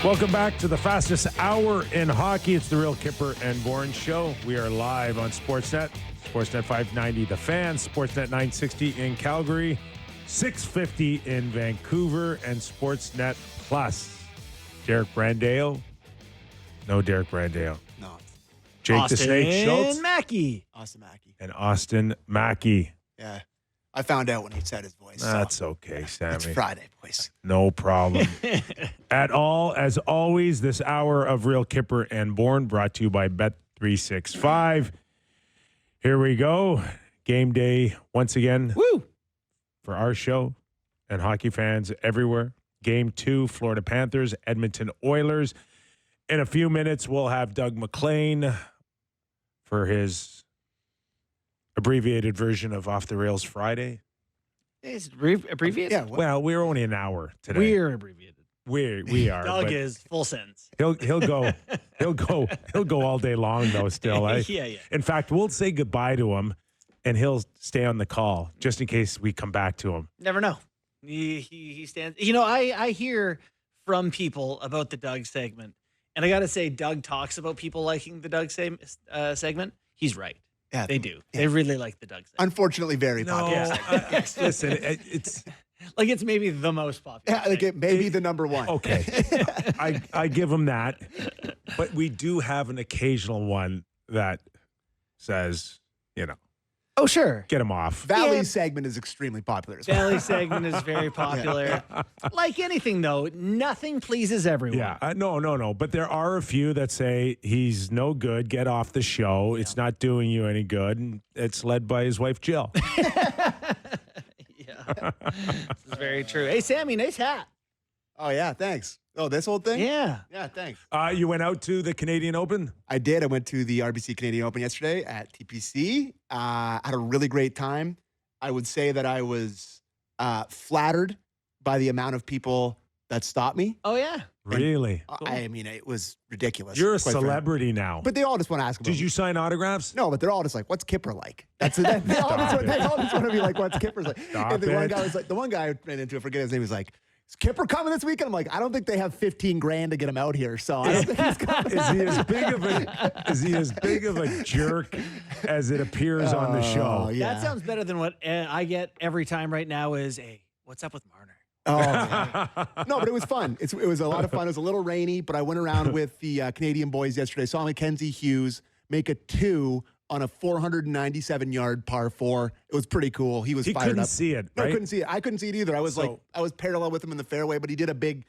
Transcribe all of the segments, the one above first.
Welcome back to the fastest hour in hockey. It's the Real Kyper and Bourne Show. We are live on Sportsnet, Sportsnet 590 The Fan, Sportsnet 960 in Calgary, 650 in Vancouver, and Sportsnet Plus. Derek Brandeo. No Derek Brandeo. No. Jake Austin the Snake Schultz. Mackey. Austin Mackey. And Austin Mackey. Yeah. I found out when he said his voice. That's okay, Sammy. It's Friday, boys. No problem. At all, as always, this hour of Real Kyper and Bourne brought to you by Bet365. Here we go. Game day once again. Woo! For our show and hockey fans everywhere. Game 2, Florida Panthers, Edmonton Oilers. In a few minutes, we'll have Doug MacLean for his abbreviated version of Off the Rails Friday. Is it abbreviated? Yeah. Well, we're only an hour today. We're abbreviated. We are. Doug but is full sentence. He'll go all day long though. Still, eh? Yeah. In fact, we'll say goodbye to him, and he'll stay on the call just in case we come back to him. Never know. He stands. You know, I hear from people about the Doug segment, and I got to say, Doug talks about people liking the Doug segment. He's right. Yeah, They do. Yeah. They really like the Doug segment. Unfortunately, very popular. Listen, it's Like it's maybe the most popular. Yeah, like it may be the number one. okay. I give him that, but we do have an occasional one that says, Oh, sure. get him off. Valley's segment is extremely popular as well. Valley segment is very popular. Like anything, though, nothing pleases everyone. Yeah, no. But there are a few that say he's no good. Get off the show. It's not doing you any good. And it's led by his wife, Jill. Yeah. This is very true. Hey, Sammy, nice hat. Oh, yeah, thanks. Oh, this whole thing? Yeah. Yeah, thanks. You went out to the Canadian Open? I did. I went to the RBC Canadian Open yesterday at TPC. Had a really great time. I would say that I was flattered by the amount of people that stopped me. Oh, yeah. Really? I mean, it was ridiculous. You're a quite frankly. celebrity now. But they all just want to ask about Did you sign autographs? No, but they're all just like, "What's Kyper like?" They all just want to be like, "What's Kyper's like?" Stop and the one it. guy was like, the one guy I ran into, I forget his name, was like, "Is Kyper coming this weekend?" I'm like, "I don't think they have $15,000 to get him out here, so I don't think he's coming." Is he as big of a jerk as it appears on the show? Oh, yeah. That sounds better than what I get every time right now is, hey, what's up with Marner? Oh, yeah. No, but it was fun. It was a lot of fun. It was a little rainy, but I went around with the Canadian boys yesterday. Saw Mackenzie Hughes make a 2 on a 497-yard par 4. It was pretty cool. He was He fired couldn't up. see it, No, right? I couldn't see it. I couldn't see it either. I was I was parallel with him in the fairway, but he did a big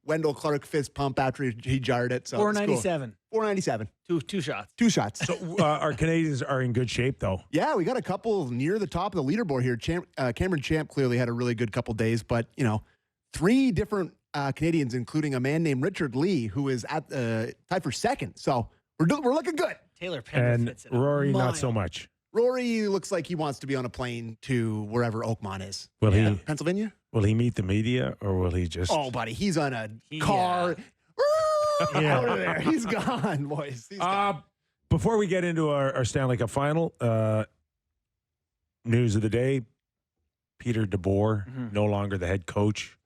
Wendell Clark fist pump after he jarred it. So it was cool. 497. 497. Two shots. 2 shots. So our Canadians are in good shape, though. Yeah, we got a couple near the top of the leaderboard here. Cameron Champ clearly had a really good couple days, but 3 different Canadians, including a man named Richard Lee, who is at tied for second. So we're looking good. Taylor Pender And fits in a Rory, mile. not so much. Rory looks like he wants to be on a plane to wherever Oakmont is. Will he? Pennsylvania? Will he meet the media, or will he just? Oh, buddy, he's on a car. Yeah. Out of there. He's gone, boys. He's gone. Before we get into our Stanley Cup Final, news of the day: Peter DeBoer, no longer the head coach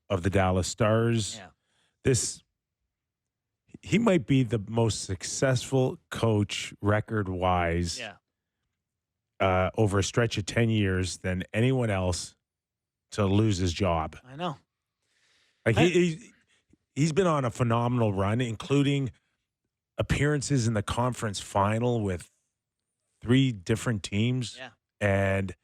of the Dallas Stars. Yeah. He might be the most successful coach record-wise over a stretch of 10 years than anyone else to lose his job. I know. Like he's been on a phenomenal run, including appearances in the conference final with 3 different teams. Yeah. And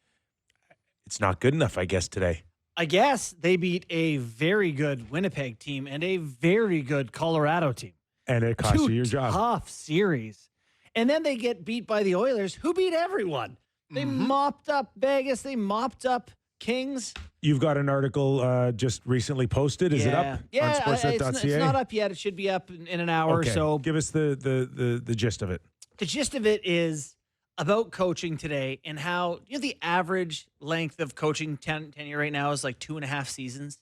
it's not good enough, I guess, today. I guess they beat a very good Winnipeg team and a very good Colorado team. And it cost you your Two job. tough series. And then they get beat by the Oilers, who beat everyone. They mopped up Vegas. They mopped up Kings. You've got an article just recently posted. Is it up Yeah, on sportsnet.ca? it's not up yet. It should be up in an hour Okay. or so. Give us the gist of it. The gist of it is about coaching today and how the average length of coaching tenure right now is like 2.5 seasons.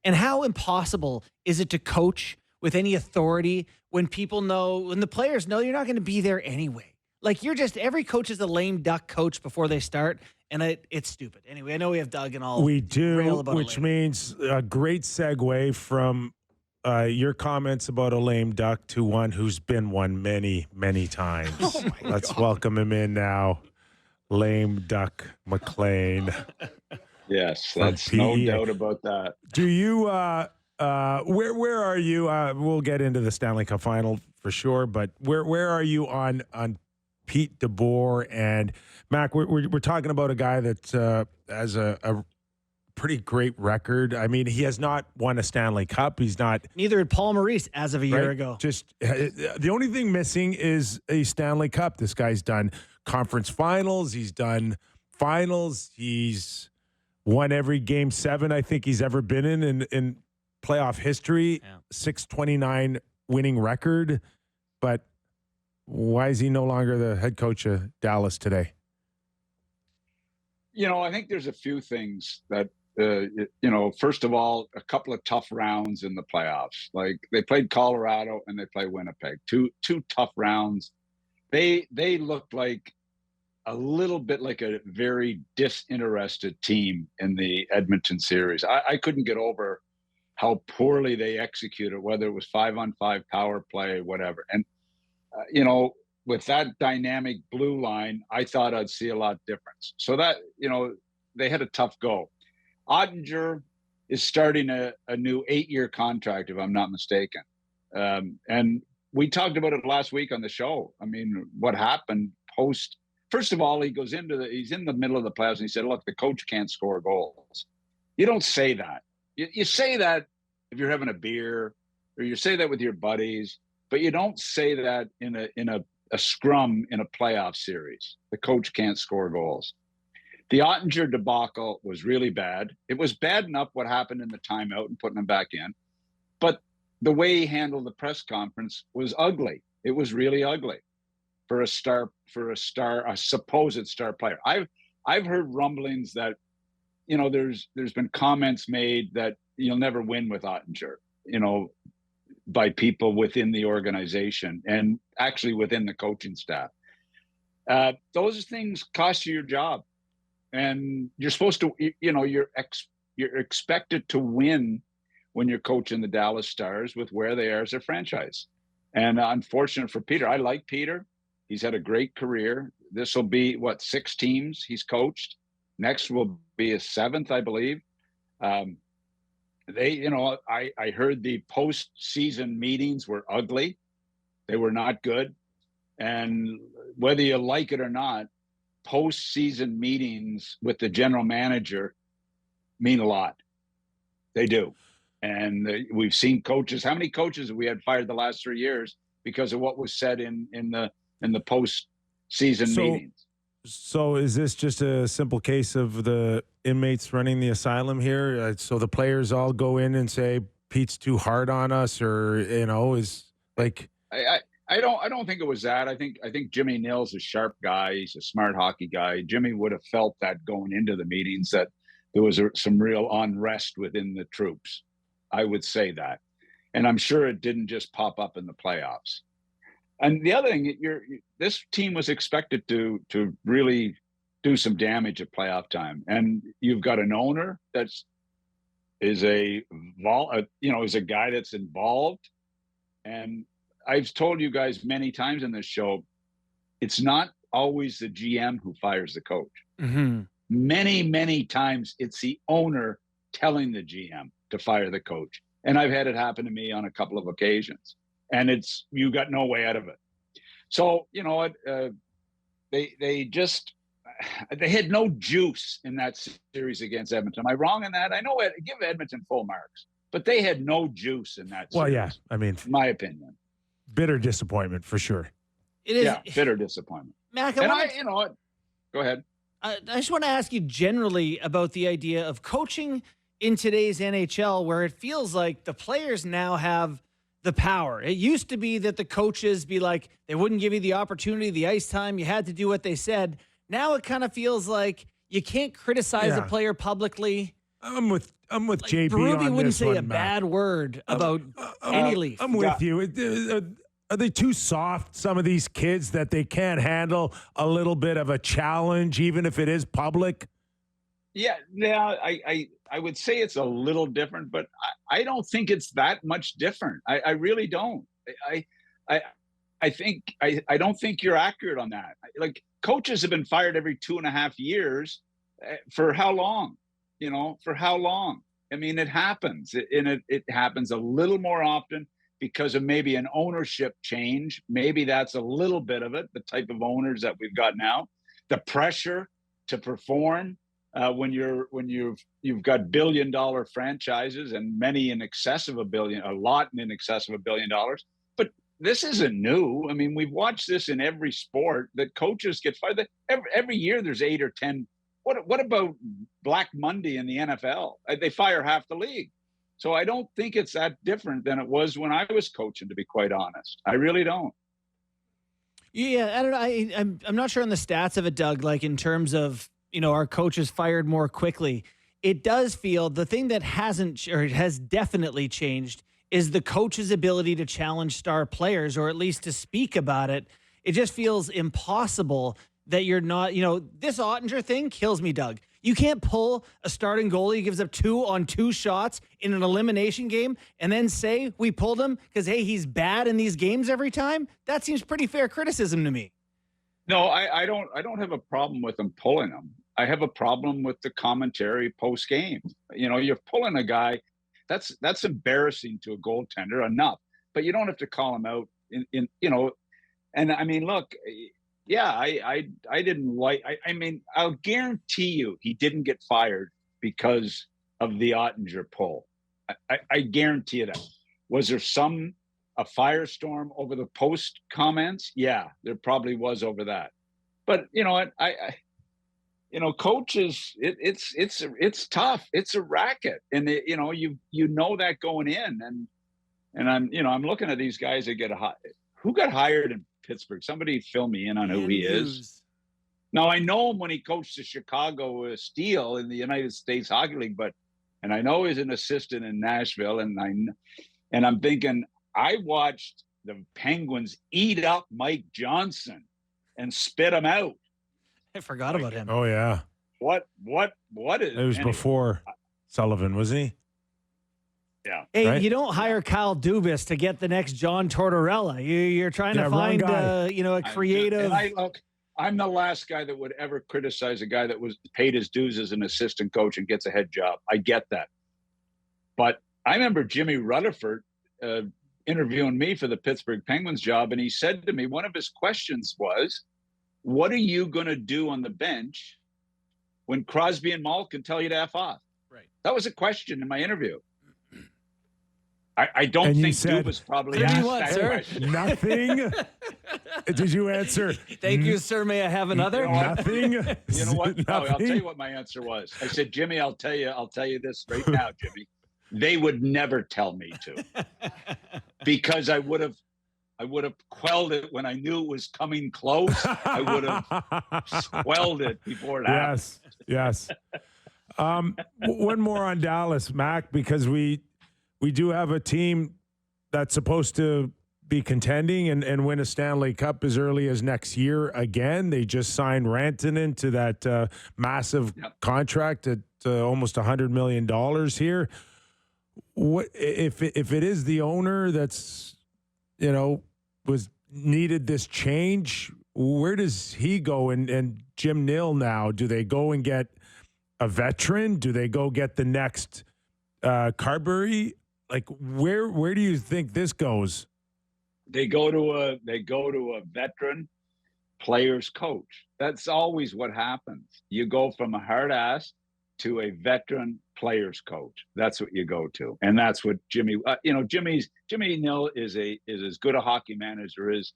And how impossible is it to coach with any authority when the players know you're not going to be there anyway. Like every coach is a lame duck coach before they start, and it's stupid. Anyway, I know we have Doug and all. We do, rail about it which later. means a great segue from your comments about a lame duck to one who's been one many, many times. Let's welcome him in now. Lame Duck MacLean. Yes, that's no doubt about that. Do you where are you? We'll get into the Stanley Cup Final for sure, but where are you on Pete DeBoer and Mac? We're talking about a guy that has a pretty great record. I mean, he has not won a Stanley Cup. He's not. Neither had Paul Maurice as of a year ago. Just the only thing missing is a Stanley Cup. This guy's done conference finals. He's done finals. He's won every game 7 I think he's ever been in playoff history. Yeah. 629 winning record. But why is he no longer the head coach of Dallas today? I think there's a few things that, first of all, a couple of tough rounds in the playoffs. Like they played Colorado and they played Winnipeg. Two tough rounds. They looked like a little bit like a very disinterested team in the Edmonton series. I couldn't get over how poorly they executed, whether it was 5-on-5 power play, whatever. And, with that dynamic blue line, I thought I'd see a lot difference. So that, they had a tough go. Ottinger is starting a new 8-year contract, if I'm not mistaken. And we talked about it last week on the show. I mean, what happened post? First of all, he's in the middle of the playoffs and he said, look, the coach can't score goals. You don't say that. You say that if you're having a beer or you say that with your buddies, but you don't say that in a scrum in a playoff series. The coach can't score goals. The Ottinger debacle was really bad. It was bad enough what happened in the timeout and putting him back in, but the way he handled the press conference was ugly. It was really ugly for a supposed star player. I've heard rumblings that, there's been comments made that you'll never win with Ottinger, by people within the organization and actually within the coaching staff. Those things cost you your job. And you're supposed to, you're expected to win when you're coaching the Dallas Stars with where they are as a franchise. And unfortunate for Peter. I like Peter. He's had a great career. This will be 6 teams he's coached. Next will be his 7th, I believe. I heard the post-season meetings were ugly. They were not good. And whether you like it or not, post-season meetings with the general manager mean a lot. They do. And we've seen coaches. How many coaches have we had fired the last 3 years because of what was said in the post-season meetings? So is this just a simple case of the inmates running the asylum here? So the players all go in and say Pete's too hard on us, or is like I don't think it was that. I think Jimmy Neal's a sharp guy. He's a smart hockey guy. Jimmy would have felt that going into the meetings that there was some real unrest within the troops. I would say that, and I'm sure it didn't just pop up in the playoffs. And the other thing, this team was expected to really do some damage at playoff time, and you've got an owner is a guy that's involved. And I've told you guys many times in this show, it's not always the GM who fires the coach. Mm-hmm. Many, many times it's the owner telling the GM to fire the coach, and I've had it happen to me on a couple of occasions. And you got no way out of it. So, they had no juice in that series against Edmonton. Am I wrong in that? I know give Edmonton full marks, but they had no juice in that series. Well, yeah. I mean, in my opinion. Bitter disappointment for sure. It is. Yeah, bitter disappointment. Mac, Go ahead. I just want to ask you generally about the idea of coaching in today's NHL, where it feels like the players now have the power. It used to be that the coaches be like, they wouldn't give you the opportunity, the ice time. You had to do what they said. Now it kind of feels like you can't criticize a player publicly. I'm with JB Berube on wouldn't this say one, a Matt. bad word about any Leaf. I'm with you. Are they too soft, some of these kids, that they can't handle a little bit of a challenge, even if it is public? Yeah. I would say it's a little different, but I don't think it's that much different. I really don't. I don't think you're accurate on that. Like, coaches have been fired every 2.5 years for how long? For how long? I mean, it happens, and it happens a little more often because of maybe an ownership change. Maybe that's a little bit of it. The type of owners that we've got now, the pressure to perform when you've got billion-dollar franchises and many in excess of $1 billion, a lot in excess of $1 billion. But this isn't new. I mean, we've watched this in every sport that coaches get fired. Every year there's 8 or 10. What about Black Monday in the NFL? They fire half the league. So I don't think it's that different than it was when I was coaching, to be quite honest. I really don't. Yeah, I don't know. I'm not sure on the stats of it, Doug, like in terms of, our coaches fired more quickly. It does feel the thing that hasn't or has definitely changed is the coach's ability to challenge star players, or at least to speak about it. It just feels impossible that you're not, this Ottinger thing kills me, Doug. You can't pull a starting goalie who gives up 2 on 2 shots in an elimination game and then say we pulled him because, hey, he's bad in these games every time. That seems pretty fair criticism to me. No, I don't have a problem with them pulling him. I have a problem with the commentary post game. You're pulling a guy. That's embarrassing to a goaltender enough, but you don't have to call him out in. And I mean, look, yeah, I didn't like. I mean, I'll guarantee you he didn't get fired because of the Ottinger pull. I guarantee you that. Was there a firestorm over the post comments? Yeah, there probably was over that. But you know what? Coaches, it's tough. It's a racket, and you know that going in, and I'm looking at these guys that get who got hired in Pittsburgh. Somebody fill me in on who he is. Now I know him when he coached the Chicago Steel in the United States Hockey League, and I know he's an assistant in Nashville, and I'm thinking I watched the Penguins eat up Mike Johnson and spit him out. I forgot about him. Oh yeah. What is it? Was before Sullivan, wasn't he? Yeah. Hey, right? You don't hire Kyle Dubas to get the next John Tortorella. You're trying to find a creative. I'm the last guy that would ever criticize a guy that was paid his dues as an assistant coach and gets a head job. I get that. But I remember Jimmy Rutherford interviewing me for the Pittsburgh Penguins job, and he said to me, one of his questions was, what are you going to do on the bench when Crosby and Malkin tell you to F off? Right. That was a question in my interview. I don't think Dubas probably asked that question. Nothing. Did you answer? Thank you, sir. May I have another? Nothing. You know what? No, I'll tell you what my answer was. I said, Jimmy, I'll tell you this right now, Jimmy. They would never tell me to, because I would have quelled it when I knew it was coming close. I would have quelled it before it happened. Yes. One more on Dallas, Mac, because we do have a team that's supposed to be contending and win a Stanley Cup as early as next year again. They just signed Rantanen to that massive contract at almost $100 million here. What if it is the owner that's was needed this change? Where does he go? And Jim Nill now, do they go and get a veteran? Do they go get the next Carberry? Like where do you think this goes? They go to a veteran player's coach. That's always what happens. You go from a hard ass to a veteran player's coach. That's what you go to, and that's what Jimmy. Jimmy Nill is as good a hockey manager as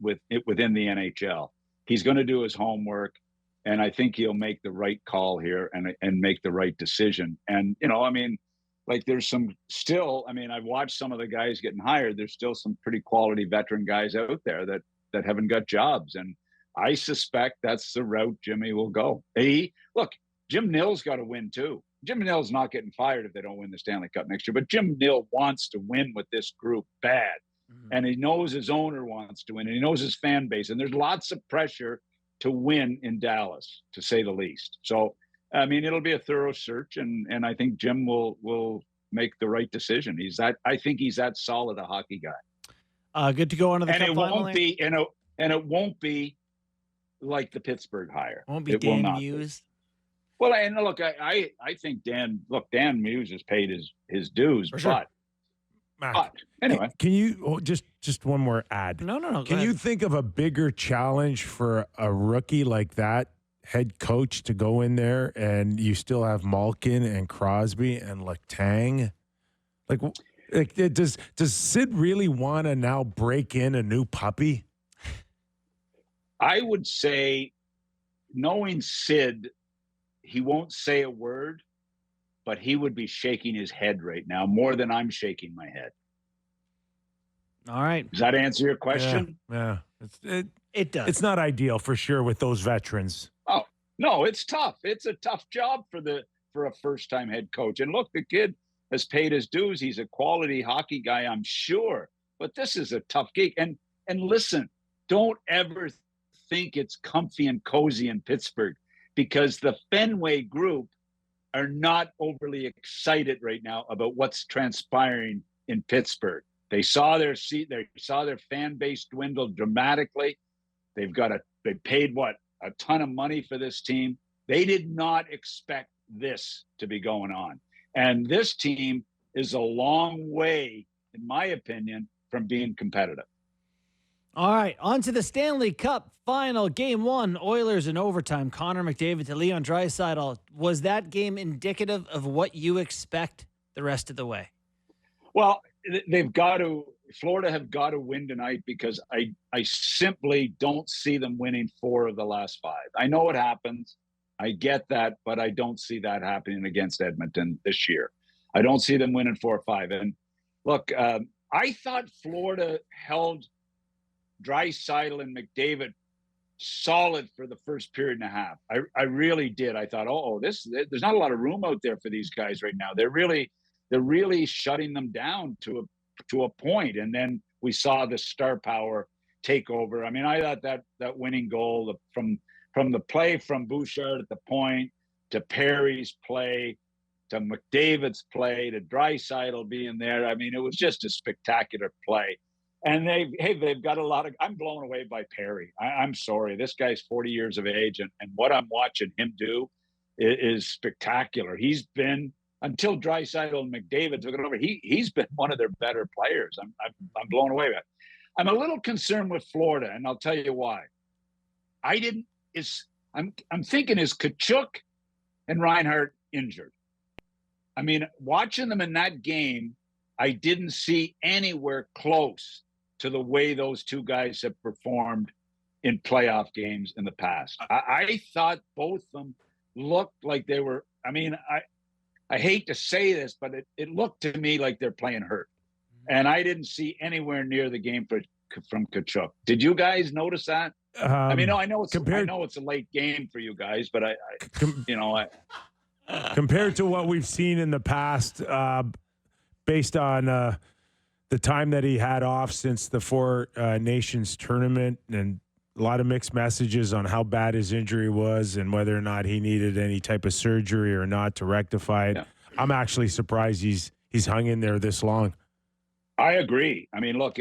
within the NHL. He's going to do his homework, and I think he'll make the right call here and make the right decision. And there's some still. I've watched some of the guys getting hired. There's still some pretty quality veteran guys out there that haven't got jobs, and I suspect that's the route Jimmy will go. Jim Nill's got to win too. Jim Nill's not getting fired if they don't win the Stanley Cup next year, but Jim Nill wants to win with this group bad. Mm-hmm. And he knows his owner wants to win, and he knows his fan base. And there's lots of pressure to win in Dallas, to say the least. So I mean, it'll be a thorough search, and I think Jim will make the right decision. I think he's that solid a hockey guy. Good to go on to the And cup it final. won't be, and it won't be like the Pittsburgh hire. Won't be It will Dan not Muse. Well, and look, I think Dan Muse has paid his dues, For sure. but anyway. Can you just one more ad? No. Can you think of a bigger challenge for a rookie like that head coach to go in there and you still have Malkin and Crosby and Letang? Like does Sid really want to now break in a new puppy? I would say, knowing Sid, he won't say a word, but he would be shaking his head right now more than I'm shaking my head. All right. Does that answer your question? Yeah. It does. It's not ideal for sure with those veterans. Oh, no, it's tough. It's a tough job for a first-time head coach. And look, the kid has paid his dues. He's a quality hockey guy, I'm sure. But this is a tough gig. And listen, don't ever think it's comfy and cozy in Pittsburgh, because the Fenway group are not overly excited right now about what's transpiring in Pittsburgh. They saw their fan base dwindle dramatically. They paid a ton of money for this team. They did not expect this to be going on. And this team is a long way, in my opinion, from being competitive. All right, on to the Stanley Cup Final. Game 1, Oilers in overtime. Connor McDavid to Leon Draisaitl. Was that game indicative of what you expect the rest of the way? Well, Florida have got to win tonight, because I simply don't see them winning 4 of the last 5. I know it happens. I get that, but I don't see that happening against Edmonton this year. I don't see them winning 4 or 5. And look, I thought Florida held Draisaitl and McDavid solid for the first period and a half. I really did. I thought, there's not a lot of room out there for these guys right now. They're really shutting them down to a point. And then we saw the star power take over. I mean, I thought that winning goal from the play from Bouchard at the point, to Perry's play, to McDavid's play, to Draisaitl being there. I mean, it was just a spectacular play. And they've got a lot of. I'm blown away by Perry. I'm sorry, this guy's 40 years of age, and what I'm watching him do is spectacular. He's been, until Draisaitl and McDavid took it over, he's been one of their better players. I'm blown away by it. I'm a little concerned with Florida, and I'll tell you why. I'm thinking, is Tkachuk and Reinhart injured? I mean, watching them in that game, I didn't see anywhere close to the way those two guys have performed in playoff games in the past. I thought both of them looked like they were. I mean, I hate to say this, but it looked to me like they're playing hurt. And I didn't see anywhere near the game from Tkachuk. Did you guys notice that? I mean, I know it's a late game for you guys, but compared to what we've seen in the past, based on the time that he had off since the Four Nations tournament, and a lot of mixed messages on how bad his injury was and whether or not he needed any type of surgery or not to rectify it. Yeah. I'm actually surprised he's hung in there this long. I agree. I mean, look,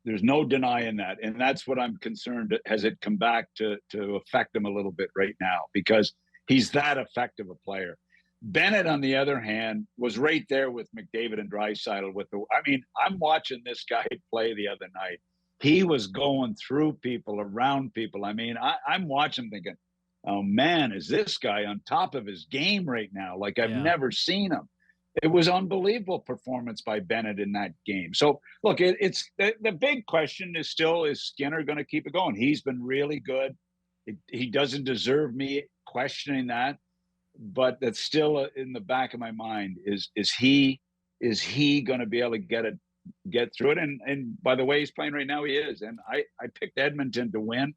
there's no denying that. And that's what I'm concerned. Has it come back to affect him a little bit right now? Because he's that effective a player. Bennett, on the other hand, was right there with McDavid and Draisaitl. I'm watching this guy play the other night. He was going through people, around people. I mean, I'm watching thinking, oh, man, is this guy on top of his game right now? Like I've never seen him. It was unbelievable performance by Bennett in that game. So, look, it's the big question is still, is Skinner going to keep it going? He's been really good. He doesn't deserve me questioning that. But that's still in the back of my mind. Is he going to be able to get through it? And by the way he's playing right now, he is. And I picked Edmonton to win,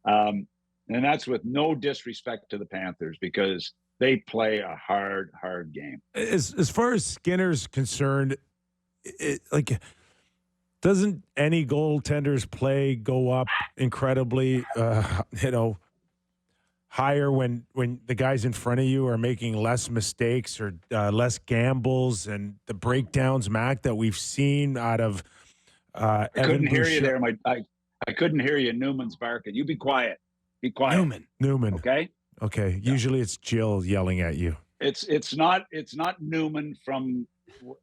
and that's with no disrespect to the Panthers, because they play a hard game. As far as Skinner's concerned, doesn't any goaltender's play go up incredibly? higher when the guys in front of you are making less mistakes or less gambles, and the breakdowns, Mac, that we've seen out of I couldn't hear you there. I couldn't hear you. Newman's barking. You be quiet. Be quiet. Newman. Okay. Okay. Yeah. Usually it's Jill yelling at you. It's not Newman from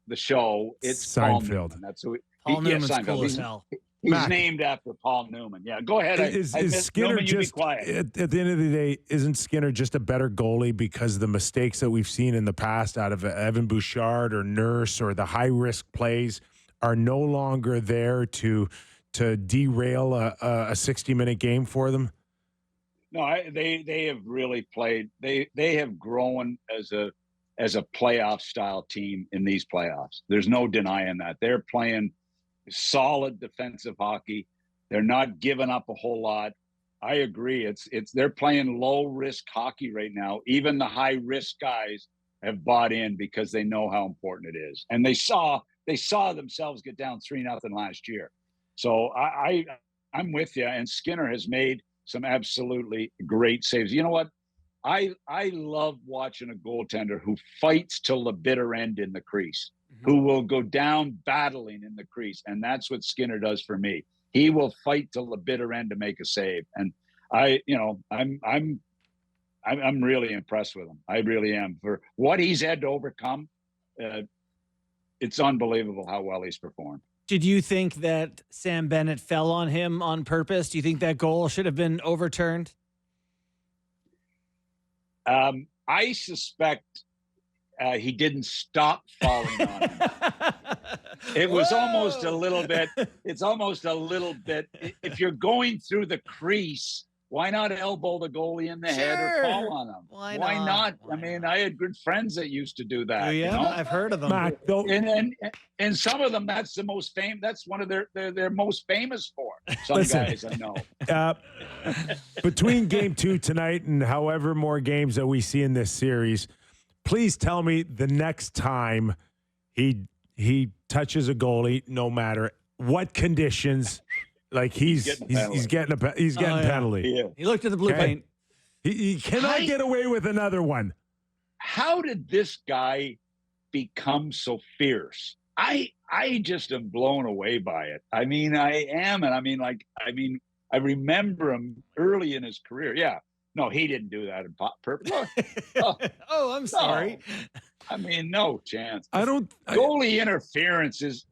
the show. It's Seinfeld. Paul Newman. That's who. Paul Newman's Seinfeld. cool as hell. He's Mac. named after Paul Newman. Yeah, go ahead. Is Skinner Newman, you be just quiet. at the end of the day? Isn't Skinner just a better goalie because the mistakes that we've seen in the past out of Evan Bouchard or Nurse or the high risk plays are no longer there to derail a 60-minute game for them? No, they have really played. They have grown as a playoff style team in these playoffs. There's no denying that. They're playing solid defensive hockey. They're not giving up a whole lot. I agree. They're playing low risk hockey right now. Even the high risk guys have bought in because they know how important it is. And they saw themselves get down 3-0 last year. So I'm with you. And Skinner has made some absolutely great saves. You know what? I love watching a goaltender who fights till the bitter end in the crease, who will go down battling in the crease. And that's what Skinner does for me. He will fight till the bitter end to make a save. And I'm really impressed with him. I really am. For what he's had to overcome, it's unbelievable how well he's performed. Did you think that Sam Bennett fell on him on purpose? Do you think that goal should have been overturned? I suspect he didn't stop falling on him. It was almost a little bit. It's almost a little bit. If you're going through the crease, why not elbow the goalie in the head or fall on him? Why not? Why I mean, not? I had good friends that used to do that. Oh, yeah, you know? I've heard of them. Mac, And some of them, that's the most famous. That's one of their most famous for. Some Listen, guys I know. Between game 2 tonight and however more games that we see in this series, please tell me the next time he touches a goalie, no matter what conditions, like he's getting a penalty. Yeah. He looked at the blue paint. He cannot get away with another one. How did this guy become so fierce? I just am blown away by it. I mean, I am. And I remember him early in his career. Yeah. No, he didn't do that in purpose. Oh, I'm sorry. No. I mean, no chance. Goalie interference is,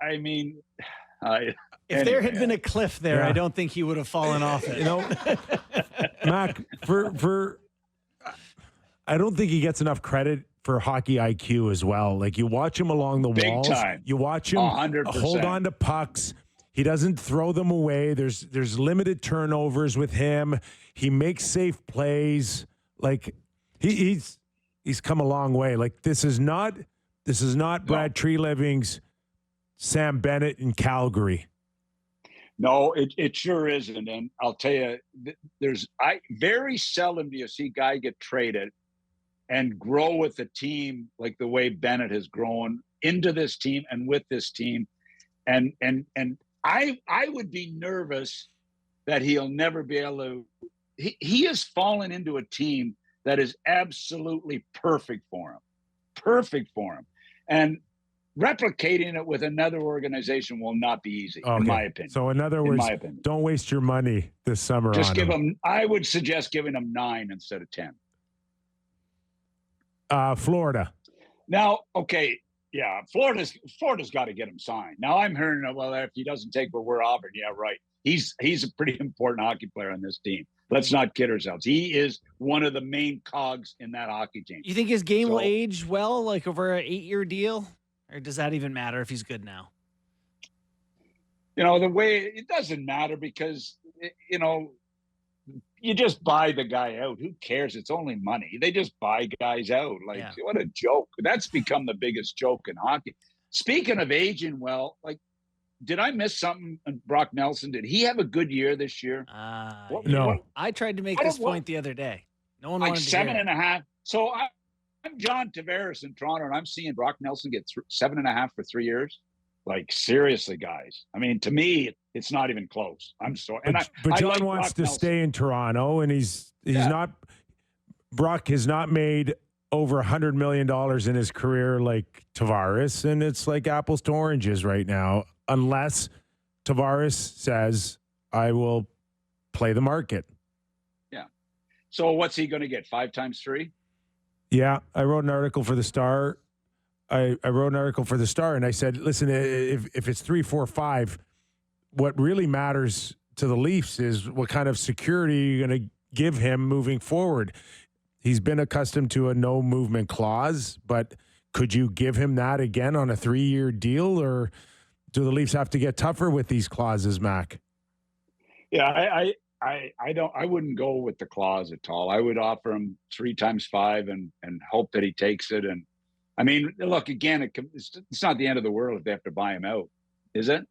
If there had been a cliff there, I don't think he would have fallen off it. You know, Mac, I don't think he gets enough credit for hockey IQ as well. Like, you watch him along the Big walls. time. You watch him 100%. hold on to pucks. He doesn't throw them away. There's limited turnovers with him. He makes safe plays. Like, he's come a long way. Like, this is not Brad Treliving's Sam Bennett in Calgary. No, it sure isn't. And I'll tell you, very seldom do you see a guy get traded and grow with a team like the way Bennett has grown into this team and with this team. And I would be nervous that he'll never be able to. He has fallen into a team that is absolutely perfect for him. And replicating it with another organization will not be easy, in my opinion. So in other words, don't waste your money this summer. Just give him. I would suggest giving him 9 instead of 10. Florida. Now, okay, yeah, Florida's got to get him signed. Now I'm hearing, well, if he doesn't take what we're offering, yeah, right. He's a pretty important hockey player on this team. Let's not kid ourselves. He is one of the main cogs in that hockey team. You think his game will age well, like over an 8-year deal? Or does that even matter if he's good now? You know, the way it doesn't matter because, you know, you just buy the guy out. Who cares? It's only money. They just buy guys out. Like, what a joke. That's become the biggest joke in hockey. Speaking of aging well, like, did I miss something? Brock Nelson, did he have a good year this year? No. I tried to make this point the other day. No one wanted to hear it. 7.5. So I'm John Tavares in Toronto, and I'm seeing Brock Nelson get 7.5 for 3 years. Like, seriously, guys. I mean, to me, it's not even close. I'm sorry. But John wants to stay in Toronto, and he's not. Brock has not made over $100 million in his career like Tavares, and it's like apples to oranges right now, unless Tavares says, I will play the market. Yeah. So what's he going to get? 5 times 3? Yeah, I wrote an article for the Star. I wrote an article for the Star, and I said, listen, if it's 3, 4, 5, what really matters to the Leafs is what kind of security you're going to give him moving forward. He's been accustomed to a no movement clause, but could you give him that again on a 3-year deal, or do the Leafs have to get tougher with these clauses, Mac? Yeah, I wouldn't go with the clause at all. I would offer him 3 times 5 and hope that he takes it. And I mean, look, again, it's not the end of the world if they have to buy him out, is it?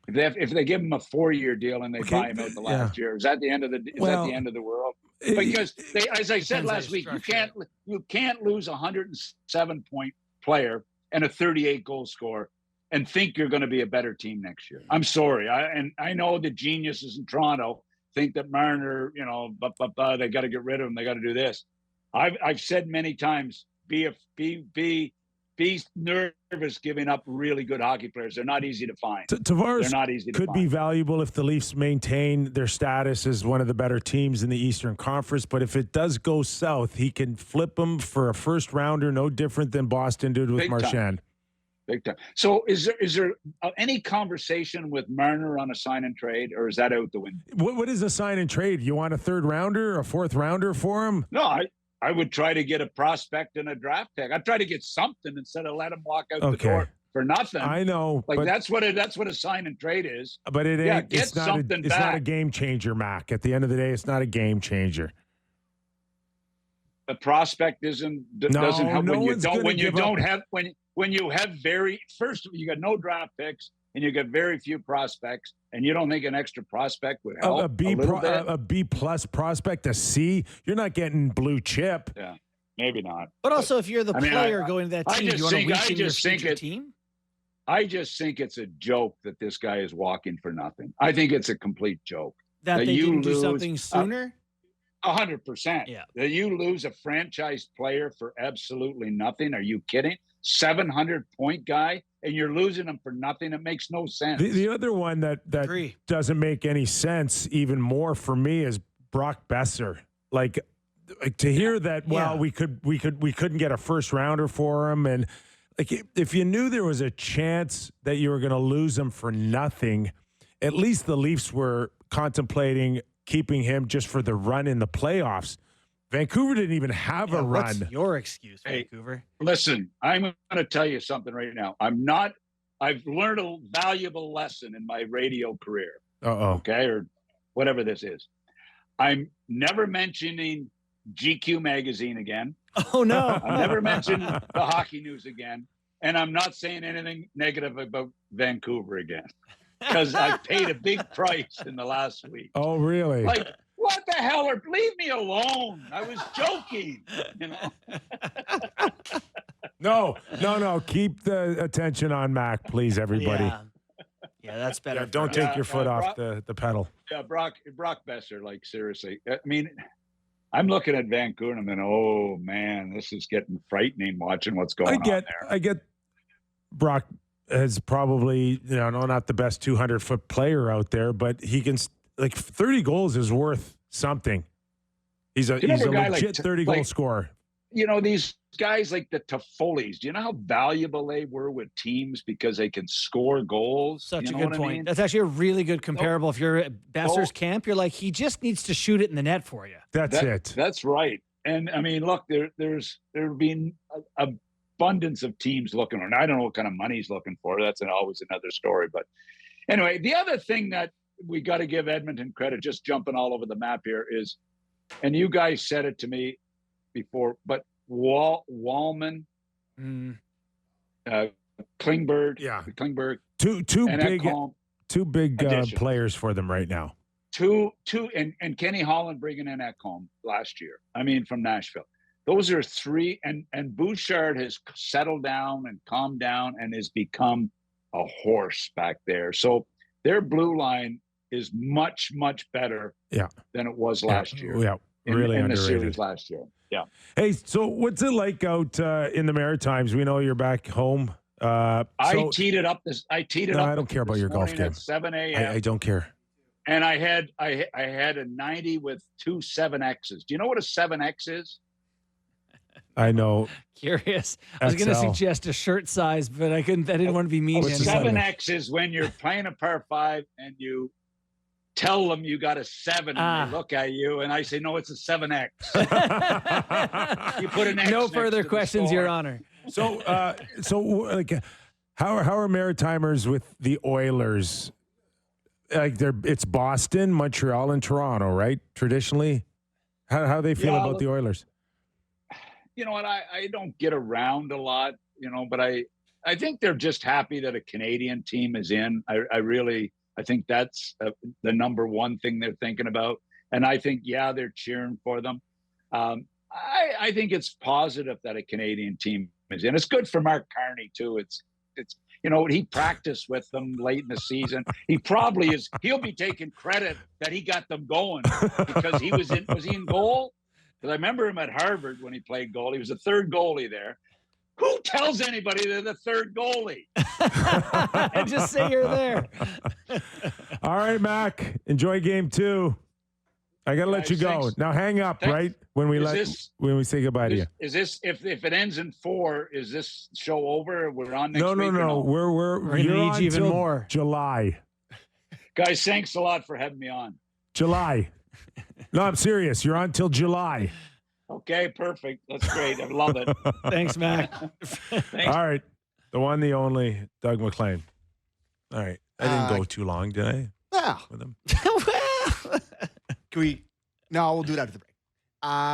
If they give him a 4-year deal and they buy him out the last year, is that the end of the world? Because they, as I said last week, you can't lose a 107-point player and a 38-goal scorer and think you're going to be a better team next year. I'm sorry. I know the geniuses in Toronto think that Marner, they got to get rid of him. They got to do this. I've said many times, be nervous giving up really good hockey players. They're not easy to find. Tavares They're not easy to could find. be valuable if the Leafs maintain their status as one of the better teams in the Eastern Conference. But if it does go south, he can flip them for a first rounder, no different than Boston did with Big Marchand. Big time. So is there any conversation with Marner on a sign and trade, or is that out the window? What is a sign and trade? You want a 3rd rounder, a 4th rounder for him? No, I would try to get a prospect and a draft pick. I'd try to get something instead of let him walk out the door for nothing. I know. Like that's what a sign and trade is. But it ain't. Get it's not something it's back. not a game changer, Mac. At the end of the day, it's not a game changer. A prospect doesn't help when you have very first you got no draft picks and you got very few prospects, and you don't think an extra prospect would help a B plus prospect, a C. You're not getting blue chip. Yeah, maybe not. But also, if you're the player going to that team, do you want to weaken your future team? I just think it's a joke that this guy is walking for nothing. I think it's a complete joke. That they didn't do something sooner? 100%. Yeah. That you lose a franchise player for absolutely nothing. Are you kidding? 700-point guy, and you're losing him for nothing. It makes no sense. The other one that doesn't make any sense even more for me is Brock Besser. Like to hear that, we couldn't get a first rounder for him, and like if you knew there was a chance that you were going to lose him for nothing, at least the Leafs were contemplating keeping him just for the run in the playoffs. Vancouver didn't even have a run. What's your excuse, Vancouver? Listen, I'm going to tell you something right now. I've learned a valuable lesson in my radio career. Okay, or whatever this is. I'm never mentioning GQ magazine again. Oh, no. I'm never mentioning the Hockey News again. And I'm not saying anything negative about Vancouver again. Because I paid a big price in the last week. Oh, really? Like, what the hell? Leave me alone. I was joking. No. Keep the attention on Mac, please, everybody. Yeah, that's better. Yeah, don't take your foot off the pedal. Yeah, Brock Besser, like, seriously. I mean, I'm looking at Vancouver and I'm going, oh, man, this is getting frightening watching what's going on there. I get Brock is probably, not the best 200-foot player out there, but he can, 30 goals is worth something. He's a legit 30-goal scorer. These guys like the Toffolis, do you know how valuable they were with teams because they can score goals? Such a good point. I mean? That's actually a really good comparable. If you're at Besser's camp, you're like, he just needs to shoot it in the net for you. That's it. That's right. And I mean, look, there's been abundance of teams looking, and I don't know what kind of money he's looking for. That's always another story. But anyway, the other thing that we got to give Edmonton credit, just jumping all over the map here, is, and you guys said it to me before, but Wallman, Klingberg, Klingberg, two big players for them right now. And Kenny Holland bringing in Ekholm last year. I mean, from Nashville. Those are three, and Bouchard has settled down and calmed down and has become a horse back there. So their blue line is much, much better than it was last year. Yeah. Really in the underrated. series last year. Yeah. Hey, so what's it like out in the Maritimes? We know you're back home. I teed it up. I don't care about your golf game. At 7 a.m. I don't care. And I had a 90 with 2 7Xs. Do you know what a 7X is? I know. Curious. I was going to XL. suggest a shirt size, but I couldn't. I didn't want to be mean. What's to the anyone. 7X is when you're playing a par 5 and you tell them you got a 7 and they look at you and I say, no, it's a 7X. You put an X No next further to the questions, score. Your Honor. So like, how are Maritimers with the Oilers? Like it's Boston, Montreal, and Toronto, right? Traditionally, how they feel about the Oilers? You know what? I don't get around a lot, but I think they're just happy that a Canadian team is in. I think that's the number one thing they're thinking about. And I think, they're cheering for them. I think it's positive that a Canadian team is in. It's good for Mark Carney too. It's he practiced with them late in the season. He probably is. He'll be taking credit that he got them going because was he in goal? Because I remember him at Harvard when he played goal. He was the third goalie there. Who tells anybody they're the third goalie? And just say you're there. All right, Mac. Enjoy game 2. I got to let you go. Thanks. Now hang up, Thanks. right? When we say goodbye to you. Is this if it ends in 4? Is this show over? We're on next week. No. We're gonna you're need on you even till more. July. Guys, thanks a lot for having me on. July. No, I'm serious. You're on till July. Okay, perfect. That's great. I love it. Thanks, Mac. Thanks. All right. The one, the only, Doug MacLean. All right. I didn't go too long, did I? Yeah. With him? Can we? No, we'll do it after the break.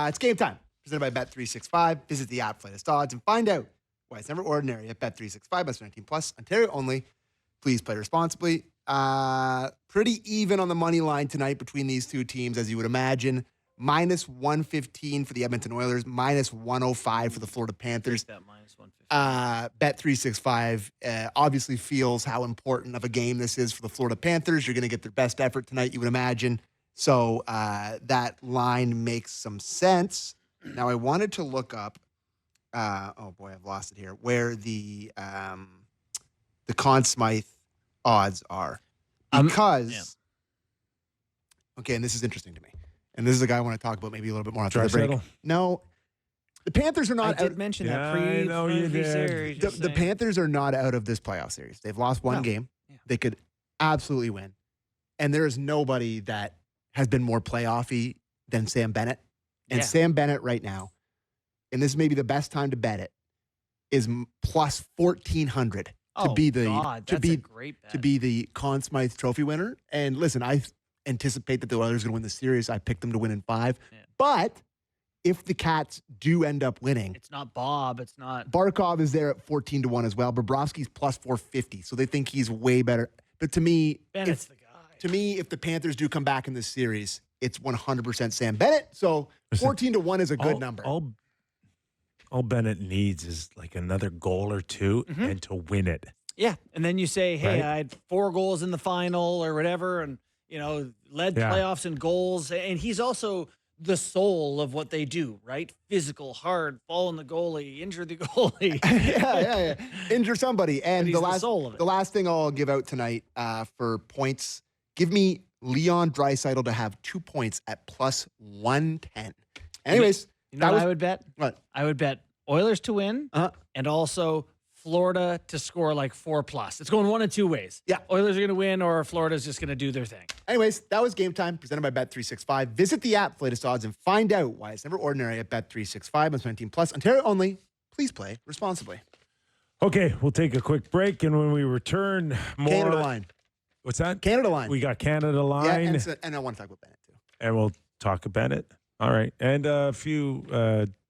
It's game time. Presented by Bet365. Visit the app, latest odds, and find out why it's never ordinary at Bet365. Must be 19 plus. Ontario only. Please play responsibly. Pretty even on the money line tonight between these two teams, as you would imagine. Minus 115 for the Edmonton Oilers. Minus 105 for the Florida Panthers. That minus 150. Bet365 obviously feels how important of a game this is for the Florida Panthers. You're going to get their best effort tonight, you would imagine. So that line makes some sense. Now, I wanted to look up, oh boy, I've lost it here, where the Conn Smythe odds are. Because, okay, and this is interesting to me. And this is a guy I want to talk about maybe a little bit more after the break. Draisaitl? No, the Panthers are not I out. did mention Yeah, that I know you did. series. The Panthers are not out of this playoff series. They've lost one game. Yeah. They could absolutely win. And there is nobody that has been more playoffy than Sam Bennett. And Sam Bennett right now, and this may be the best time to bet it, is plus 1,400 to be the a great bet. to be the Conn Smythe Trophy winner. And listen, I anticipate that the Oilers are going to win the series. I picked them to win in 5. Yeah. But if the Cats do end up winning, It's not Bob. It's not. Barkov is there at 14-1 as well. Bobrovsky's plus 450, so they think he's way better. But to me, Bennett's the guy. if the Panthers do come back in this series, it's 100% Sam Bennett. So 14-1 is a good number. All Bennett needs is like another goal or two and to win it. Yeah, and then you say, hey, Right. I had 4 goals in the final or whatever, and led playoffs in goals, and he's also the soul of what they do, right? Physical, hard, fall on the goalie, injure the goalie. yeah. Injure somebody. And But he's the soul of it. The last thing I'll give out tonight for points, give me Leon Draisaitl to have 2 points at plus 110. Anyways, You know what I would bet? What? I would bet Oilers to win Uh-huh. and also Florida to score like 4+. It's going one of 2 ways. Yeah. Oilers are going to win or Florida's just going to do their thing. Anyways, that was Game Time, presented by Bet365. Visit the app for latest odds and find out why it's never ordinary at Bet365. Must be 19 plus. Ontario only. Please play responsibly. Okay, we'll take a quick break, and when we return, more. Canada line. What's that? Canada line. We got Canada Yeah, line, and I want to talk about Bennett too. and we'll talk about it. All right, and a few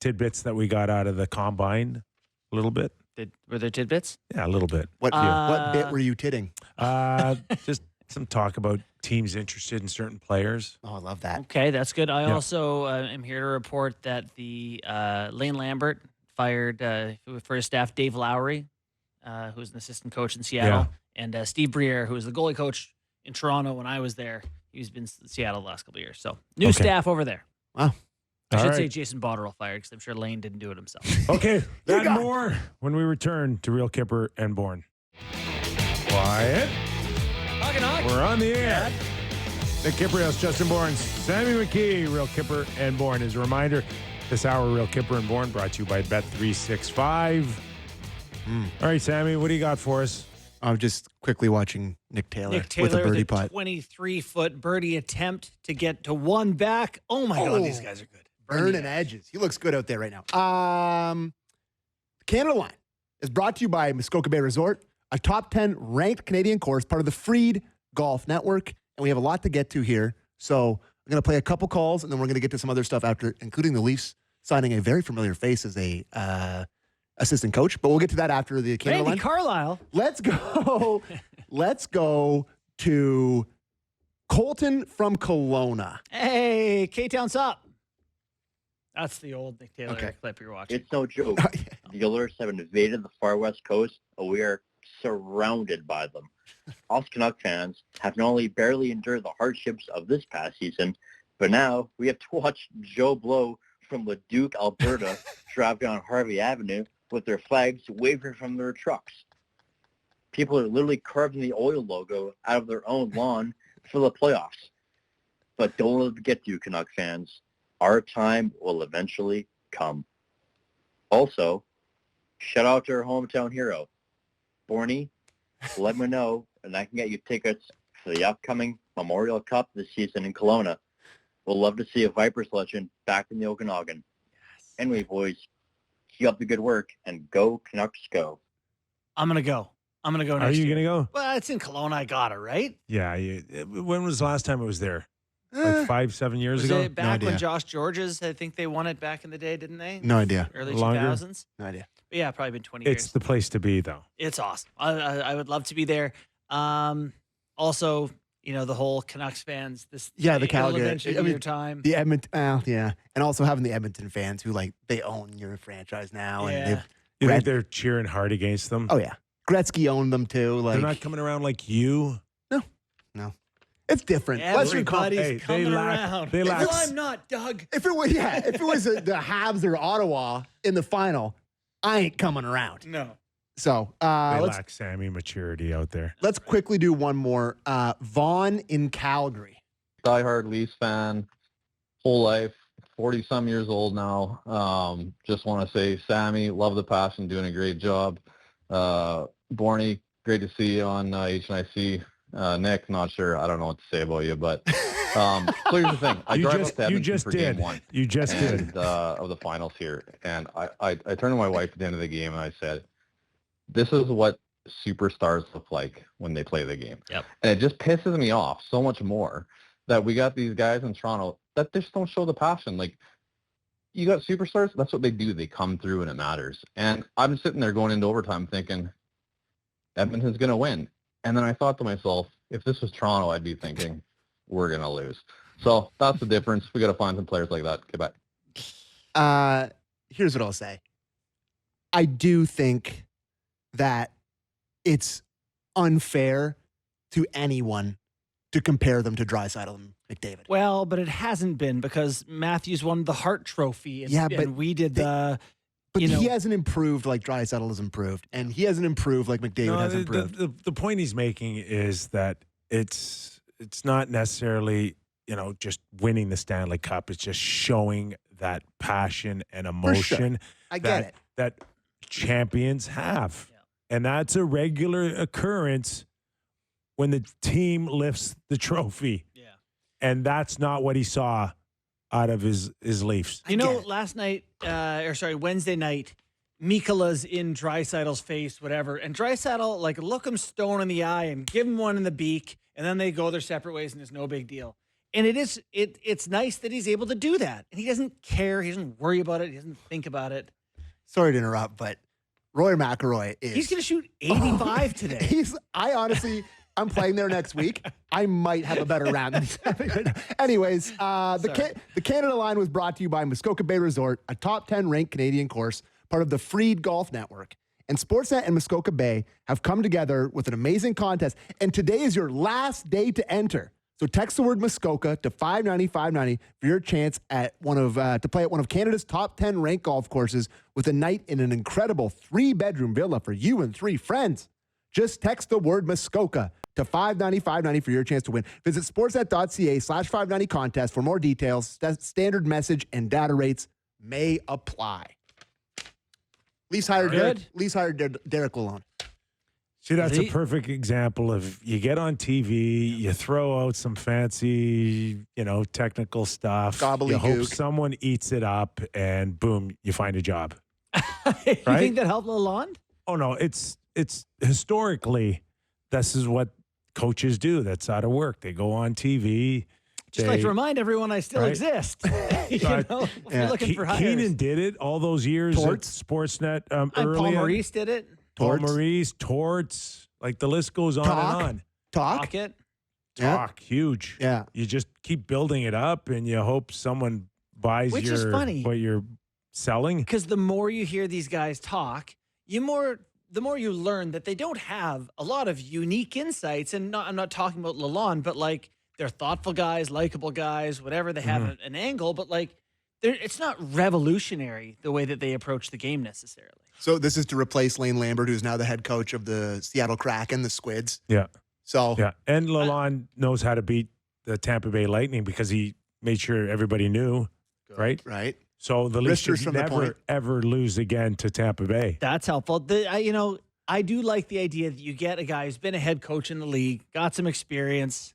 tidbits that we got out of the combine, a little bit. Were there tidbits? Yeah, a little bit. What bit were you tidding? Just some talk about teams interested in certain players. Oh, I love that. Okay, that's good. I Yeah. also am here to report that the Lane Lambert fired for his staff Dave Lowry, who's an assistant coach in Seattle, and Steve Briere, who was the goalie coach in Toronto when I was there. He's been in Seattle the last couple of years. So new staff over there. Wow. I All should right. say Jason Botterill fired because I'm sure Lane didn't do it himself. Okay, that and more when we return to Real Kipper and Bourne. Quiet. We're on the air. Nick Kypreos, Justin Bourne, Sammy McKee, Real Kipper and Bourne. As a reminder, this hour, Real Kipper and Bourne, brought to you by Bet365. All right, Sammy, what do you got for us? I'm just quickly watching Nick Taylor Nick Taylor, with a birdie the putt. 23-foot birdie attempt to get to one back. Oh, my God, these guys are good. Burning edges. He looks good out there right now. Canada Line is brought to you by Muskoka Bay Resort, a top 10 ranked Canadian course, part of the Freed Golf Network. And we have a lot to get to here. So I'm going to play a couple calls, and then we're going to get to some other stuff after, including the Leafs signing a very familiar face as a assistant coach. But we'll get to that after the Canada Randy Line. Carlisle. Let's go. Let's go to Colton from Kelowna. Hey, K-Town's up. That's the old Nick Taylor clip you're watching. It's no joke. The Oilers have invaded the far west coast, and we are surrounded by them. Us Canuck fans have not only barely endured the hardships of this past season, but now we have to watch Joe Blow from Leduc, Alberta, drive down Harvey Avenue with their flags waving from their trucks. People are literally carving the Oil logo out of their own lawn for the playoffs. But don't let it get to you, Canuck fans. Our time will eventually come. Also, shout out to our hometown hero, Borny. Let me know, and I can get you tickets for the upcoming Memorial Cup this season in Kelowna. We'll love to see a Vipers legend back in the Okanagan. Yes. Anyway, boys, keep up the good work, and go Canucks go. I'm going to go. I'm going to go Are next you year. going to go? Well, it's in Kelowna. I got it, right? Yeah. When was the last time it was there? Like 5-7 years Was ago? it back idea. when Josh George's, I think they won it back in the day, didn't they? No idea. Early Longer? 2000s? No idea. But yeah, probably been 20 It's years. the place to be, though. It's awesome. I would love to be there. Also, you know, the whole Canucks fans. The it'll Calgary. eventually be your time. The Edmonton, yeah. And also having the Edmonton fans who, like, they own your franchise now. Yeah. And they've, You think they're cheering hard against them? oh, yeah. Gretzky owned them, too. Like, They're not coming around like you? no. It's different. Everybody's Hey, they coming lack- around. they lack- Well, I'm not, Doug. If it was, the Habs or Ottawa in the final, I ain't coming around. No. So They let's lack Sammy maturity out there. quickly do one more. Vaughn in Calgary. Diehard Leafs fan, whole life, 40-some years old now. Just want to say, Sammy, love the passion, doing a great job. Borny, great to see you on HNIC. Nick, not sure. I don't know what to say about you, but so here's the thing. I drive up to Edmonton for game one. You just did. Of the finals here. And I turned to my wife at the end of the game and I said, this is what superstars look like when they play the game. Yep. And it just pisses me off so much more that we got these guys in Toronto that just don't show the passion. Like, you got superstars, that's what they do. They come through and it matters. And I'm sitting there going into overtime thinking, Edmonton's going to win. And then I thought to myself, if this was Toronto, I'd be thinking, we're going to lose. So that's the difference. We got to find some players like that. Goodbye. Here's what I'll say. I do think that it's unfair to anyone to compare them to Draisaitl and McDavid. Well, but it hasn't been because Matthews won the Hart Trophy. And, Yeah, but and we did the. But you know, he hasn't improved like Draisaitl has improved, and he hasn't improved like McDavid has improved. The point he's making is that it's not necessarily, just winning the Stanley Cup. It's just showing that passion and emotion I get it. that champions have. Yeah. And that's a regular occurrence when the team lifts the trophy. Yeah. And that's not what he saw out of his Leafs. You know, last night, Wednesday night, Mikola's in Draisaitl's face, whatever. And Draisaitl, look him stone in the eye and give him one in the beak. And then they go their separate ways and there's no big deal. And it's nice that he's able to do that. And he doesn't care. He doesn't worry about it. He doesn't think about it. Sorry to interrupt, but Roy McIlroy is. He's going to shoot 85 today. I'm playing there next week. I might have a better round than he's having right now. Anyways, the Canada Line was brought to you by Muskoka Bay Resort, a top 10 ranked Canadian course, part of the Freed Golf Network. And Sportsnet and Muskoka Bay have come together with an amazing contest. And today is your last day to enter. So text the word Muskoka to 590-590 for your chance at to play at one of Canada's top 10 ranked golf courses with a night in an incredible 3-bedroom villa for you and 3 friends. Just text the word Muskoka to 590-590 for your chance to win. Visit sportsnet.ca/590 contest for more details. Standard message and data rates may apply. Leafs hired Derek Lalonde. See, that's a perfect example of you get on TV, you throw out some fancy, technical stuff. Gobbledygook. You hope someone eats it up, and boom, you find a job. You think that helped Lalonde? Oh no, it's historically, this is what coaches do. That's out of work. They go on TV. Just like to remind everyone I still exist. If you're looking for hires. Keenan did it all those years Torts. at Sportsnet Paul Maurice did it. Paul Maurice, Torts, like the list goes on and on. Talk. Huge. Yeah. You just keep building it up, and you hope someone buys Which is funny. what you're selling. Because the more you hear these guys talk, the more you learn that they don't have a lot of unique insights. And I'm not talking about Lalonde, but like they're thoughtful guys, likable guys, whatever. They have an angle, but like it's not revolutionary the way that they approach the game necessarily. So this is to replace Lane Lambert, who's now the head coach of the Seattle Kraken, the Squids. Yeah. So and Lalonde knows how to beat the Tampa Bay Lightning because he made sure everybody knew, right? Right. So the Leafs Wristers should from the never point. ever lose again to Tampa Bay. That's helpful. I do like the idea that you get a guy who's been a head coach in the league, got some experience.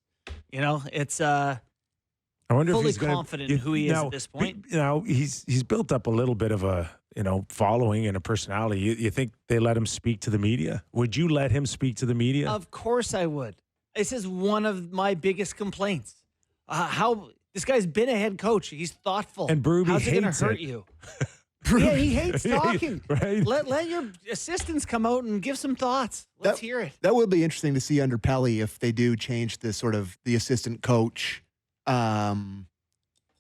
It's I wonder fully if he's confident in who he is at this point. He's built up a little bit of a following and a personality. You think they let him speak to the media? Would you let him speak to the media? Of course I would. This is one of my biggest complaints. How this guy's been a head coach. He's thoughtful. And Berube How's it going hates to hurt it. you? Yeah, he hates talking. Right? Let your assistants come out and give some thoughts. Let's hear it. That will be interesting to see under Pelly if they do change the sort of the assistant coach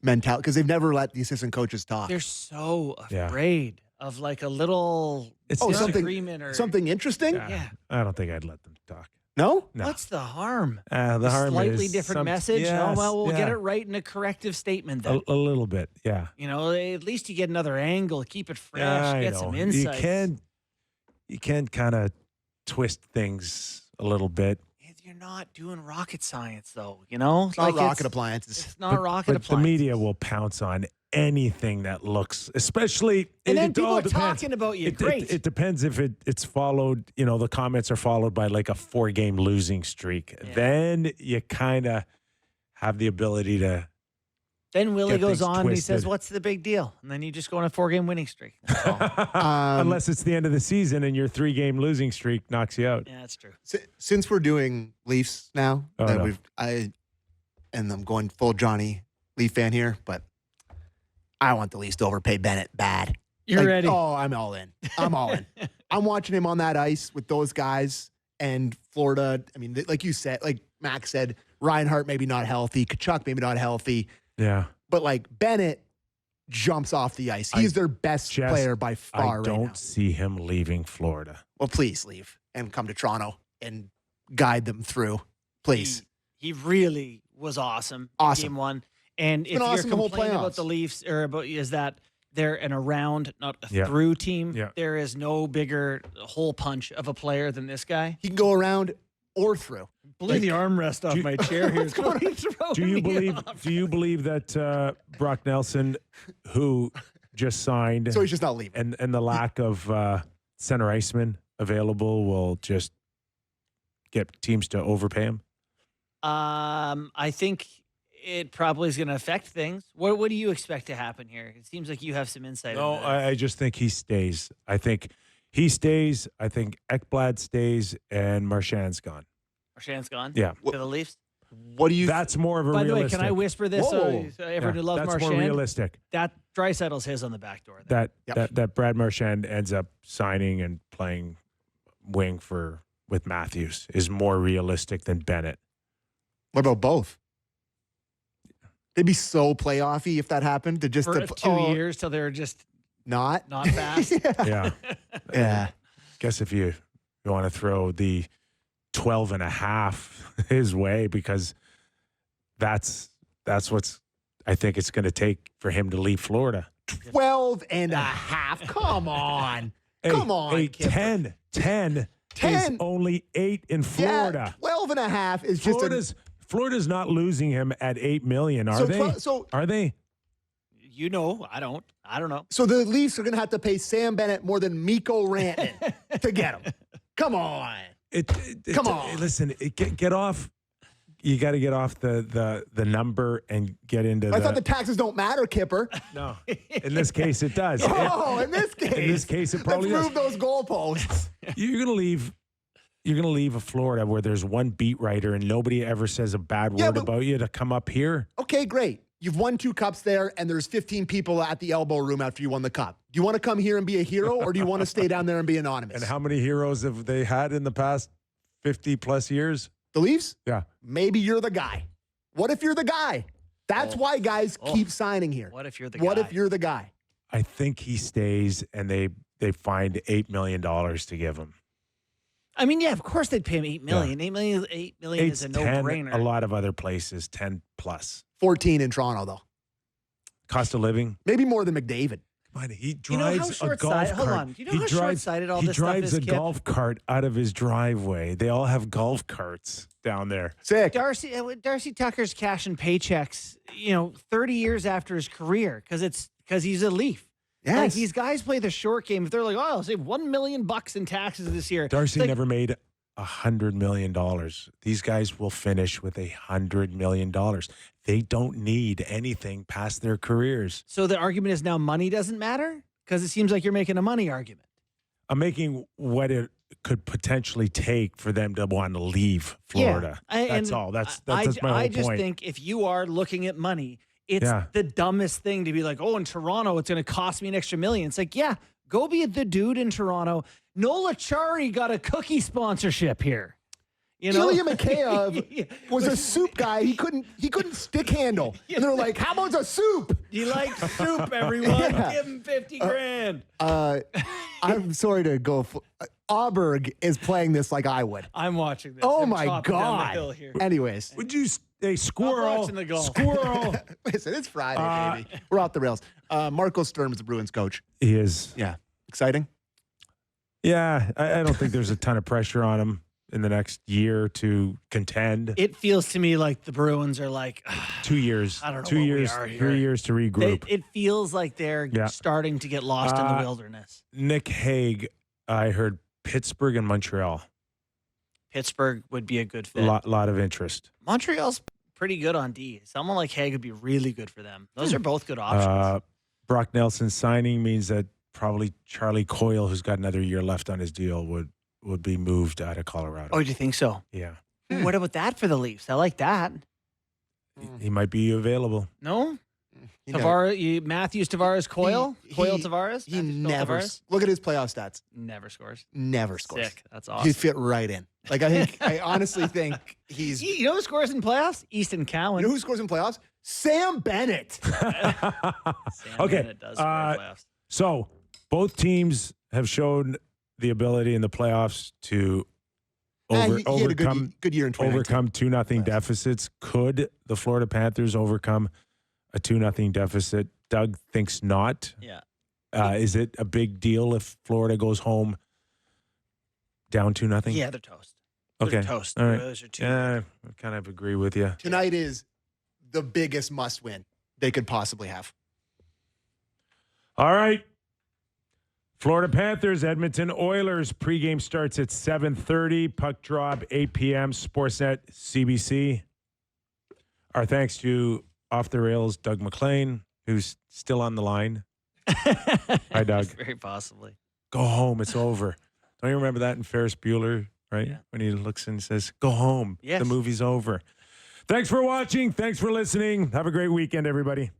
mentality, because they've never let the assistant coaches talk. They're so afraid of like a little disagreement or something interesting. Yeah. I don't think I'd let them talk. No? What's the harm? The harm slightly is different message. Yes, We'll get it right in a corrective statement then. A little bit, yeah. At least you get another angle, keep it fresh, I get know. some insights. You can kind of twist things a little bit. You're not doing rocket science, though. It's not rocket appliances. It's not rocket appliances. The media will pounce on anything that looks, especially. And then it people all are depends. talking about you. Great. It depends if it's followed. The comments are followed by like a 4-game losing streak. Yeah. Then you kind of have the ability to. Then Willie goes on twisted. and he says, "What's the big deal?" And then you just go on a 4-game winning streak. That's all. Unless it's the end of the season and your 3-game losing streak knocks you out. Yeah, that's true. Since we're doing Leafs now, and I'm going full Johnny Leaf fan here, but I want the Leafs to overpay Bennett bad. You're ready. Oh, I'm all in. I'm all in. I'm watching him on that ice with those guys and Florida. I mean, like you said, like Max said, Reinhart maybe not healthy, Kachuk maybe not healthy. Yeah. But like Bennett jumps off the ice. He's their best player by far right now. I don't see him leaving Florida. Well, please leave and come to Toronto and guide them through. Please. He really was awesome. Game 1. And if awesome you're complaining about the Leafs is that they're an around, not a through team. Yeah. There is no bigger hole punch of a player than this guy. He can go around or through. Blew the armrest off my chair here. Do you believe that Brock Nelson, who just signed, so he's just not leaving, and the lack of center iceman available will just get teams to overpay him? I think it probably is going to affect things. What do you expect to happen here? It seems like you have some insight. No, I just think he stays. I think he stays. I think Ekblad stays, and Marchand's gone. Marchand's gone? Yeah. To the Leafs? What do you... That's more of a By realistic. the way, can I whisper this? So everyone who loves that's Marchand. More realistic. That Draisaitl's his on the back door. There. That Brad Marchand ends up signing and playing wing with Matthews is more realistic than Bennett. What about both? They'd be so playoffy if that happened. To just for 2 years till they're just not fast. Yeah. Guess if you want to throw the 12.5 his way, because That's what's I think it's going to take for him to leave Florida. 12 and a half. Come on. Come on. Hey, Kipper. 10 is only 8 in Florida. Yeah, 12 and a half is just Florida's not losing him at $8 million, are they? Are they? You know, I don't know. So the Leafs are going to have to pay Sam Bennett more than Mikko Rantanen to get him. Come on. Come on. Listen, get off. You got to get off the number and get into I thought the taxes don't matter, Kipper. No. In this case, it does. In this case. In this case, it probably Let's does. move those goalposts. You're going to leave Florida where there's one beat writer and nobody ever says a bad word about you to come up here. Okay, great. You've won 2 cups there, and there's 15 people at the elbow room after you won the cup. Do you want to come here and be a hero, or do you want to stay down there and be anonymous? And how many heroes have they had in the past 50-plus years? The Leafs? Yeah. Maybe you're the guy. What if you're the guy? That's why guys keep signing here. What if you're the guy? What if you're the guy? I think he stays, and they find $8 million to give him. I mean, yeah, of course they'd pay him $8 million. Yeah. $8 million is a no-brainer. A lot of other places, 10 plus. 14 in Toronto, though. Cost of living? Maybe more than McDavid. Come on, he drives a golf cart. Hold on. Do you know how short-sighted all this stuff is, He drives a Kip? golf cart out of his driveway. They all have golf carts down there. Sick. Darcy Tucker's cashing paychecks, 30 years after his career because he's a Leaf. Yes. Like, these guys play the short game. If they're like, I'll save $1 million in taxes this year. Darcy never made $100 million. These guys will finish with $100 million. They don't need anything past their careers. So the argument is now money doesn't matter? Because it seems like you're making a money argument. I'm making what it could potentially take for them to want to leave Florida. Yeah, that's all. That's my whole point. I just think if you are looking at money, it's the dumbest thing to be like, in Toronto, it's going to cost me an extra $1 million. It's like, yeah, go be the dude in Toronto. Nola Chari got a cookie sponsorship here. Ilya Mikheyev was a soup guy. He couldn't stick handle. And they're like, how about a soup? You like soup, everyone. Yeah. Give him $50,000. I'm sorry to go. Auberg is playing this like I would. I'm watching this. Oh, I'm my chopping down the hill God. here. Anyways. Would you say squirrel? watching the golf. Squirrel. Listen, it's Friday, baby. We're off the rails. Marco Sturm is the Bruins coach. He is. Yeah. Exciting? Yeah. I don't think there's a ton of pressure on him in the next year to contend. It feels to me like the Bruins are like 2 years. I don't know 2 what we years, are here. 3 years to regroup. It feels like they're starting to get lost in the wilderness. Nick Hague, I heard Pittsburgh and Montreal. Pittsburgh would be a good fit. Lot of interest. Montreal's pretty good on D. Someone like Hague would be really good for them. Those are both good options. Brock Nelson signing means that probably Charlie Coyle, who's got another year left on his deal, would be moved out of Colorado. Oh, do you think so? Yeah. What about that for the Leafs? I like that. He might be available. No? Matthews, Tavares, Coyle? Coyle, Tavares? He Matthews, never. Tavares? Look at his playoff stats. Never scores. Never scores. Sick. That's awesome. He fit right in. I honestly think he's. You know who scores in playoffs? Easton Cowan. You know who scores in playoffs? Sam Bennett. Sam Bennett does score in playoffs. So both teams have shown the ability in the playoffs to He had a overcome good year in 2019. 2-0 deficits. Could the Florida Panthers overcome a 2-0 deficit? Doug thinks not. Yeah. Is it a big deal if Florida goes home down 2-0? Yeah, they're toast. Okay. They're toast. All right. Those are two. I kind of agree with you. Tonight is the biggest must-win they could possibly have. All right. Florida Panthers, Edmonton Oilers. Pregame starts at 7:30. Puck drop 8 p.m. Sportsnet, CBC. Our thanks to Off the Rails, Doug MacLean, who's still on the line. Hi, Doug. Very possibly. Go home. It's over. Don't you remember that in Ferris Bueller, right? Yeah. When he looks and says, go home. Yes. The movie's over. Thanks for watching. Thanks for listening. Have a great weekend, everybody.